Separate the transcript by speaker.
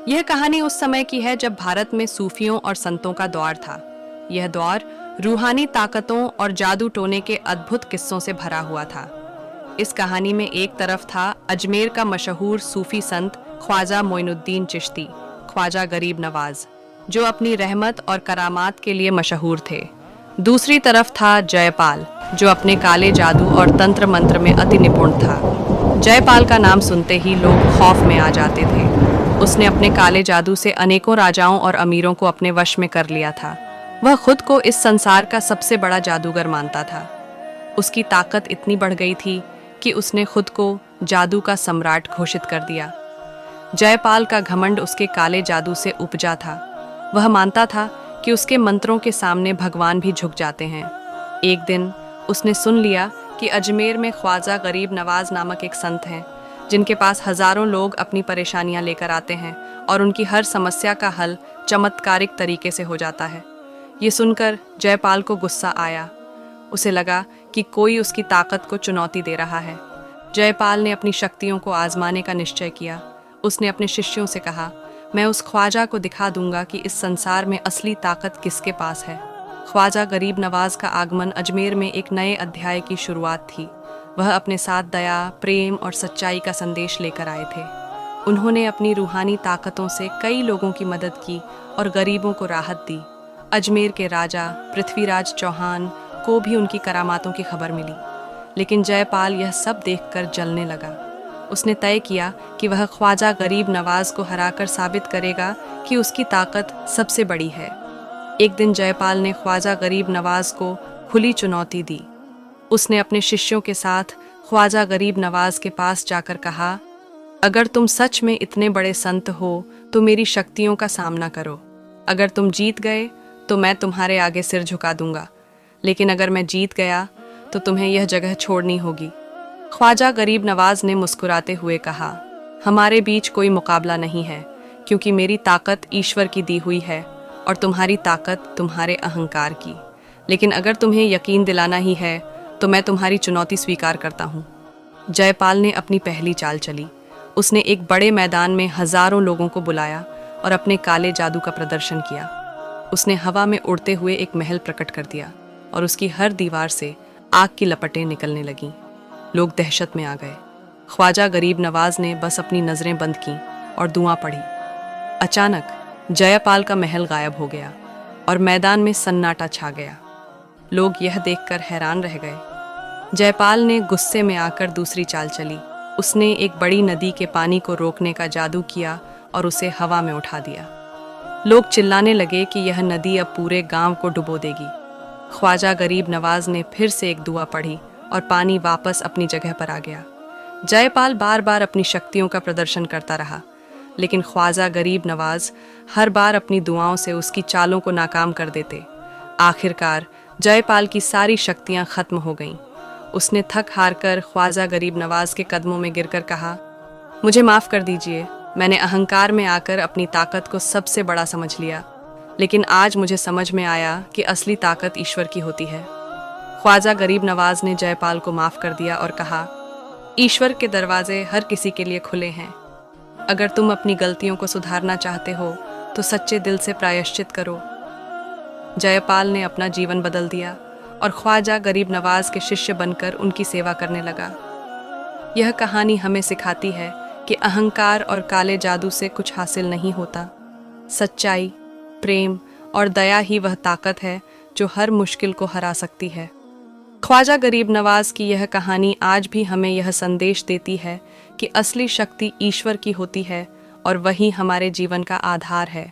Speaker 1: यह कहानी उस समय की है जब भारत में सूफियों और संतों का दौर था। यह दौर रूहानी ताकतों और जादू टोने के अद्भुत किस्सों से भरा हुआ था। इस कहानी में एक तरफ था अजमेर का मशहूर सूफी संत ख्वाजा मोइनुद्दीन चिश्ती, ख्वाजा गरीब नवाज, जो अपनी रहमत और करामात के लिए मशहूर थे। दूसरी तरफ था जयपाल, जो अपने काले जादू और तंत्र मंत्र में अति निपुण था। जयपाल का नाम सुनते ही लोग खौफ में आ जाते थे। उसने अपने काले जादू से अनेकों राजाओं और अमीरों को अपने वश में कर लिया था। वह खुद को इस संसार का सबसे बड़ा जादूगर मानता था। उसकी ताकत इतनी बढ़ गई थी कि उसने खुद को जादू का सम्राट घोषित कर दिया। जयपाल का घमंड उसके काले जादू से उपजा था। वह मानता था कि उसके मंत्रों के सामने भगवान भी झुक जाते हैं। एक दिन उसने सुन लिया कि अजमेर में ख्वाजा गरीब नवाज नामक एक संत हैं, जिनके पास हजारों लोग अपनी परेशानियां लेकर आते हैं और उनकी हर समस्या का हल चमत्कारिक तरीके से हो जाता है। ये सुनकर जयपाल को गुस्सा आया। उसे लगा कि कोई उसकी ताकत को चुनौती दे रहा है। जयपाल ने अपनी शक्तियों को आजमाने का निश्चय किया। उसने अपने शिष्यों से कहा, मैं उस ख्वाजा को दिखा दूंगा कि इस संसार में असली ताकत किसके पास है। ख्वाजा गरीब नवाज का आगमन अजमेर में एक नए अध्याय की शुरुआत थी। वह अपने साथ दया, प्रेम और सच्चाई का संदेश लेकर आए थे। उन्होंने अपनी रूहानी ताकतों से कई लोगों की मदद की और गरीबों को राहत दी। अजमेर के राजा पृथ्वीराज चौहान को भी उनकी करामातों की खबर मिली, लेकिन जयपाल यह सब देखकर जलने लगा। उसने तय किया कि वह ख्वाजा गरीब नवाज को हराकर साबित करेगा कि उसकी ताकत सबसे बड़ी है। एक दिन जयपाल ने ख्वाजा गरीब नवाज को खुली चुनौती दी। उसने अपने शिष्यों के साथ ख्वाजा गरीब नवाज के पास जाकर कहा, अगर तुम सच में इतने बड़े संत हो तो मेरी शक्तियों का सामना करो। अगर तुम जीत गए तो मैं तुम्हारे आगे सिर झुका दूंगा, लेकिन अगर मैं जीत गया तो तुम्हें यह जगह छोड़नी होगी। ख्वाजा गरीब नवाज ने मुस्कुराते हुए कहा, हमारे बीच कोई मुकाबला नहीं है, क्योंकि मेरी ताकत ईश्वर की दी हुई है और तुम्हारी ताकत तुम्हारे अहंकार की। लेकिन अगर तुम्हें यकीन दिलाना ही है तो मैं तुम्हारी चुनौती स्वीकार करता हूँ। जयपाल ने अपनी पहली चाल चली। उसने एक बड़े मैदान में हजारों लोगों को बुलाया और अपने काले जादू का प्रदर्शन किया। उसने हवा में उड़ते हुए एक महल प्रकट कर दिया और उसकी हर दीवार से आग की लपटें निकलने लगीं। लोग दहशत में आ गए। ख्वाजा गरीब नवाज ने बस अपनी नजरें बंद कीं और दुआ पढ़ी। अचानक जयपाल का महल गायब हो गया और मैदान में सन्नाटा छा गया। लोग यह देखकर हैरान रह गए। जयपाल ने गुस्से में आकर दूसरी चाल चली। उसने एक बड़ी नदी के पानी को रोकने का जादू किया और उसे हवा में उठा दिया। लोग चिल्लाने लगे कि यह नदी अब पूरे गांव को डुबो देगी। ख्वाजा गरीब नवाज ने फिर से एक दुआ पढ़ी और पानी वापस अपनी जगह पर आ गया। जयपाल बार बार अपनी शक्तियों का प्रदर्शन करता रहा, लेकिन ख्वाजा गरीब नवाज हर बार अपनी दुआओं से उसकी चालों को नाकाम कर देते। आखिरकार जयपाल की सारी शक्तियां खत्म हो गईं। उसने थक हार कर ख्वाजा गरीब नवाज के कदमों में गिरकर कहा, मुझे माफ़ कर दीजिए, मैंने अहंकार में आकर अपनी ताकत को सबसे बड़ा समझ लिया, लेकिन आज मुझे समझ में आया कि असली ताकत ईश्वर की होती है। ख्वाजा गरीब नवाज ने जयपाल को माफ़ कर दिया और कहा, ईश्वर के दरवाजे हर किसी के लिए खुले हैं। अगर तुम अपनी गलतियों को सुधारना चाहते हो तो सच्चे दिल से प्रायश्चित करो। जयपाल ने अपना जीवन बदल दिया और ख्वाजा गरीब नवाज के शिष्य बनकर उनकी सेवा करने लगा। यह कहानी हमें सिखाती है कि अहंकार और काले जादू से कुछ हासिल नहीं होता। सच्चाई, प्रेम और दया ही वह ताकत है जो हर मुश्किल को हरा सकती है। ख्वाजा गरीब नवाज की यह कहानी आज भी हमें यह संदेश देती है कि असली शक्ति ईश्वर की होती है और वही हमारे जीवन का आधार है।